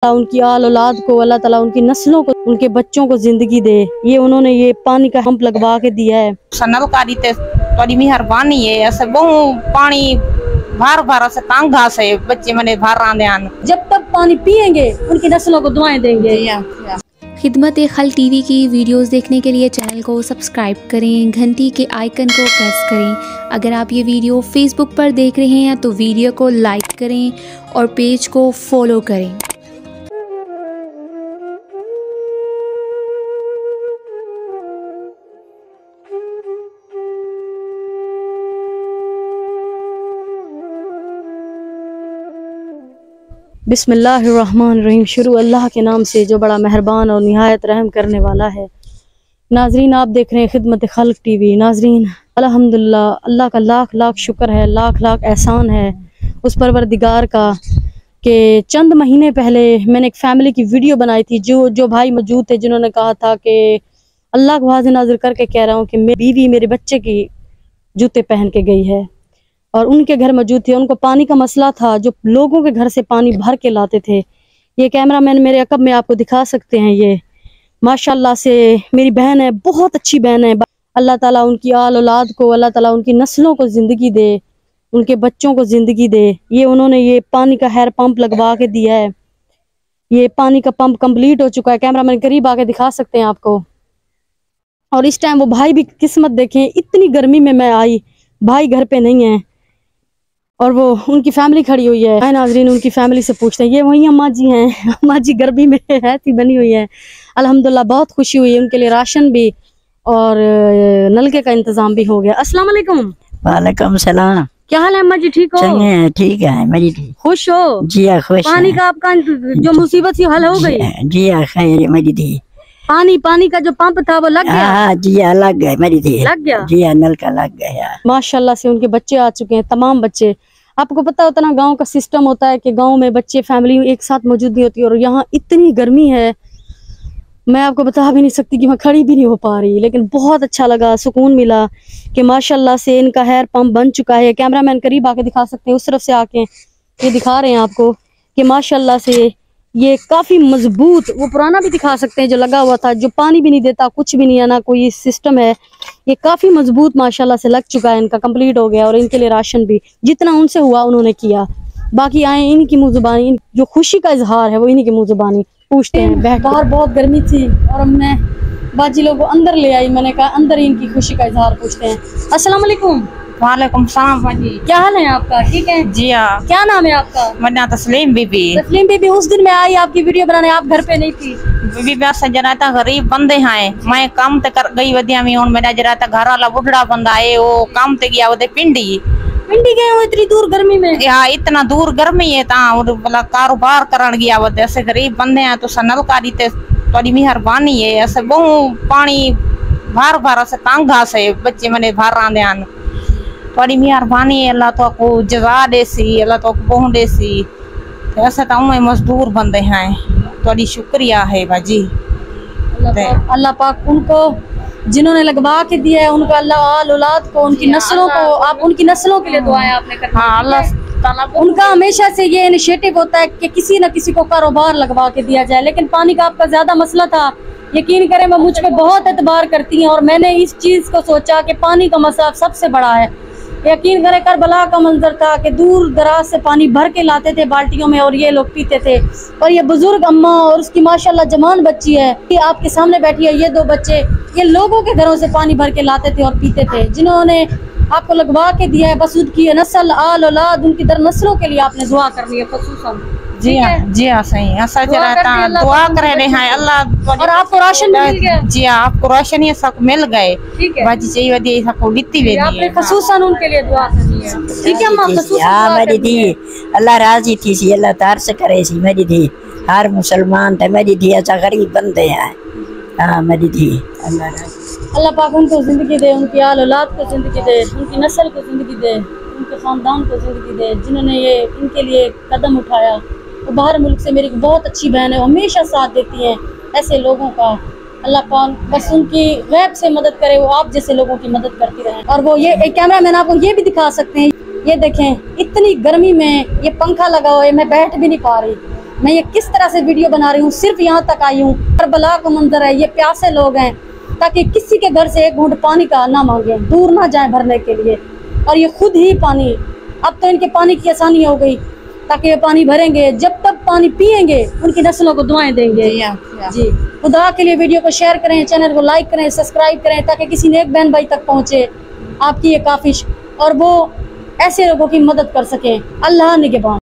उनकी आल औलाद को अल्लाह ताला उनकी नस्लों को उनके बच्चों को जिंदगी दे। ये उन्होंने ये पानी का पंप लगवा के दिया है। नलकारी ते थोड़ी मेहरबानी है। ऐसे बहु पानी भार भार से तांग घास है बच्चे मने भार आंदे आन। जब तक पानी पिएंगे उनकी नस्लों को दुआएं देंगे। खिदमत-ए-खल्क टीवी की वीडियोस देखने के लिए चैनल को सब्सक्राइब करें, घंटी के आइकन को प्रेस करें। अगर आप ये वीडियो फेसबुक पर देख रहे हैं तो वीडियो को लाइक करें और पेज को फॉलो करें। बिस्मिल्लाहिर्रहमानिर्रहीम। शुरू अल्लाह के नाम से जो बड़ा मेहरबान और निहायत रहम करने वाला है। नाजरीन, आप देख रहे हैं खिदमत-ए-खल्क टीवी। नाजरीन, अल्हम्दुलिल्लाह, अल्लाह का लाख लाख शुक्र है, लाख लाख एहसान है उस परवरदिगार का कि चंद महीने पहले मैंने एक फैमिली की वीडियो बनाई थी। जो भाई मौजूद थे जिन्होंने कहा था कि अल्लाह को वाज़े नाज़िर करके कह रहा हूँ कि मेरी बीवी मेरे बच्चे की जूते पहन के गई है और उनके घर मौजूद थे। उनको पानी का मसला था, जो लोगों के घर से पानी भर के लाते थे। ये कैमरामैन मेरे अकब में आपको दिखा सकते हैं। ये माशाल्लाह से मेरी बहन है, बहुत अच्छी बहन है। अल्लाह ताला उनकी आल औलाद को, अल्लाह ताला उनकी नस्लों को ज़िंदगी दे, उनके बच्चों को ज़िंदगी दे। ये उन्होंने ये पानी का हैर पंप लगवा के दिया है। ये पानी का पंप कंप्लीट हो चुका है। कैमरामैन करीब आके दिखा सकते हैं आपको। और इस टाइम वो भाई भी किस्मत देखें, इतनी गर्मी में मैं आई, भाई घर पे नहीं है और वो उनकी फैमिली खड़ी हुई है। नाजरीन, उनकी फैमिली से पूछते हैं। ये वही अम्मा जी हैं। अम्मा जी गर्मी में है थी बनी हुई है। अल्हम्दुलिल्लाह बहुत खुशी हुई है। उनके लिए राशन भी और नलके का इंतजाम भी हो गया। अस्सलाम वालेकुम। वालेकुम सलाम। क्या हाल है अम्मा जी? ठीक हो? ठीक है मेरी दी। खुश हो? जी हाँ खुश। पानी का आपका जो मुसीबत थी हल हो गई? जी हाँ खैर मेरी दी। पानी का जो पंप था वो लग गया? हाँ जी हाँ लग गया मेरी दी। लग गया? जी हाँ नलका लग गया। माशाल्लाह से उनके बच्चे आ चुके हैं, तमाम बच्चे। आपको पता होता ना गांव का सिस्टम होता है कि गांव में बच्चे फैमिली एक साथ मौजूद नहीं होती। और यहाँ इतनी गर्मी है, मैं आपको बता भी नहीं सकती कि मैं खड़ी भी नहीं हो पा रही। लेकिन बहुत अच्छा लगा, सुकून मिला कि माशाल्लाह से इनका हैर पंप बन चुका है। कैमरामैन करीब आके दिखा सकते हैं, उस तरफ से आके ये दिखा रहे हैं आपको कि माशाल्लाह से ये काफी मजबूत, वो पुराना भी दिखा सकते हैं जो लगा हुआ था, जो पानी भी नहीं देता, कुछ भी नहीं है ना कोई सिस्टम है। ये काफी मजबूत माशाल्लाह से लग चुका है, इनका कंप्लीट हो गया। और इनके लिए राशन भी जितना उनसे हुआ उन्होंने किया। बाकी आए इनकी मुँह जुबानी, जो खुशी का इजहार है वो इन्हीं की मुँह जुबानी पूछते हैं। बाहर बहुत गर्मी थी और मैं बाजी लोगों को अंदर ले आई। मैंने कहा अंदर इनकी खुशी का इजहार पूछते हैं। अस्सलाम वालेकुम। वालेकुम सलाम बाजी। क्या हाल है आपका? ठीक है जी हाँ। क्या नाम है आपका? मेरा नाम तस्लीम बीबी। तस्लीम बीबी, उस दिन मैं आई आपकी वीडियो बनाने, आप घर पे नहीं थी। बीबी बस जरा था गरीब बंदे हैं। मैं काम ते कर गई वदिया में। और मेरा जरा था घर वाला बुढ़ा बंदा है, वो काम ते गया वो पिंडी गए हो इतनी दूर गर्मी में? या इतना दूर गर्मी है ता कारोबार करन गया वो। ऐसे गरीब बंदे हैं तो नलकारी ते थोड़ी मेहरबानी है। ऐसे बहु पानी भार भार से तांग घास है बच्चे मने भार आंदे आन। थोड़ी मेहरबानी है, अल्लाह तो को जजा देसी, अल्लाह तो को बहु देसी। ऐसे तो मैं मजदूर बंदे हैं, थोड़ी शुक्रिया है बाजी। अल्लाह पाक उनको जिन्होंने लगवा के दिया है, उनका अल्लाह आल औलाद को, उनकी नस्लों को, आप उनकी नस्लों के लिए दुआएं आपने कर। हाँ अल्लाह ताला। उनका हमेशा से ये इनिशिएटिव होता है कि किसी न किसी को कारोबार लगवा के दिया जाए। लेकिन पानी का आपका ज्यादा मसला था, यकीन करें मैं मुझ पे बहुत एतबार करती हैं और मैंने इस चीज को सोचा कि पानी का मसला सबसे बड़ा है। यकीन करें करबला का मंजर था कि दूर दराज से पानी भर के लाते थे बाल्टियों में और ये लोग पीते थे। और ये बुजुर्ग अम्मा और उसकी माशाल्लाह जवान बच्ची है, ये आपके सामने बैठी है, ये दो बच्चे, ये लोगों के घरों से पानी भर के लाते थे और पीते थे। जिन्होंने आपको लगवा के दिया है, बस उनकी नस्ल आल औलाद, उनकी दर नस्लों के लिए आपने दुआ करनी है खसूसन। जी हाँ सही। ऐसा जरा दुआ कर रहे हैं अल्लाह। और आपको राशन मिल गया? जी हाँ आपको राशन ये सब मिल गए। ठीक है बाजी चाहिए वदी सबको लीती वे आपने खसूसन उनके लिए दुआ करनी है। ठीक है अम्मा, हाँ मेरी दी अल्लाह राजी थी सी, अल्लाह तार से करे सी मेरी दी। हर मुसलमान थे मेरी दी, ऐसा गरीब बंदे हैं। हाँ मेरी दी अल्लाह पाक उनको जिंदगी दे, उनकी आल औलाद को जिंदगी दे, उनकी नस्ल को जिंदगी दे, उनके खानदान को जिंदगी दे। जिन्होंने ये इनके लिए कदम उठाया, वो बाहर मुल्क से मेरी बहुत अच्छी बहन है, हमेशा साथ देती हैं ऐसे लोगों का। अल्लाह पाक बस उनकी गैब से मदद करे, वो आप जैसे लोगों की मदद करती रहे। और वो ये कैमरा मैन आपको ये भी दिखा सकते हैं, ये देखें इतनी गर्मी में ये पंखा लगा हुआ है, मैं बैठ भी नहीं पा रही। मैं ये किस तरह से वीडियो बना रही हूँ, सिर्फ यहाँ तक आई हूँ। करबला का मंजर है, ये प्यासे लोग हैं, ताकि किसी के घर से एक घूंट पानी का ना मांगे, दूर ना जाए भरने के लिए। और ये खुद ही पानी, अब तो इनके पानी की आसानी हो गई, ताकि ये पानी भरेंगे, जब तक पानी पिएंगे उनकी नस्लों को दुआएं देंगे। जी, खुदा के लिए वीडियो को शेयर करें, चैनल को लाइक करें, सब्सक्राइब करें, ताकि किसी नेक बहन भाई तक पहुँचे आपकी ये काफिश, और वो ऐसे लोगों की मदद कर सकें। अल्लाह निगहबान।